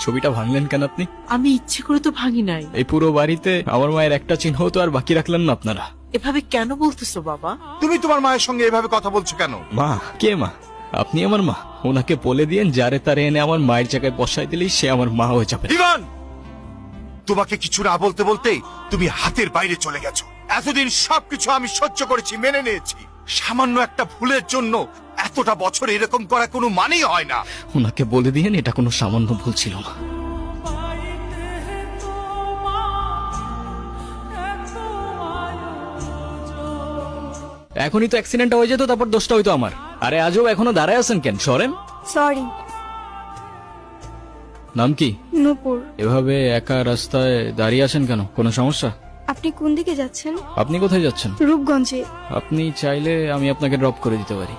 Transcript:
ছবিটা ভাঙলেন কেন আপনি? আমি ইচ্ছে করে তো ভাঙি নাই। এই পুরো বাড়িতে আমার মায়ের একটা চিহ্ন তো আর বাকি রাখলেন না আপনারা। এভাবে কেন বলতেছো বাবা? তুমি তোমার মায়ের সঙ্গে এভাবে কথা বলছো কেন? মা? কে মা? আপনি আমার মা? ওনাকে বলে দিয়েন যারে তারে এনে আমার মায়ের জায়গায় বসাই দিলেই সে আমার মা হয়ে যাবে। ইভান, তোমাকে কিছু না বলতে বলতেই তুমি হাতের বাইরে চলে গেছো। এতদিন সবকিছু আমি সহ্য করেছি, মেনে নিয়েছি। সামান্য একটা ভুলের জন্য এতটা বছর এরকম করা কোনো মানেই হয় না। ওনাকে বলে দিয়েন এটা কোনো সামান্য ভুল ছিল না। এখনই তো অ্যাক্সিডেন্টটা হয়ে যেত, তারপর দোষটা হইতো আমার। আরে আজও এখনো দাঁড়ায় আছেন কেন? সরেন। সরি। নাম কি? নূপুর। এভাবে একা রাস্তায় দাঁড়িয়ে আছেন কেন? কোনো সমস্যা? আপনি কোন দিকে যাচ্ছেন? আপনি কোথায় যাচ্ছেন? রূপগঞ্জে। আপনি চাইলে আমি আপনাকে ড্রপ করে দিতে পারি।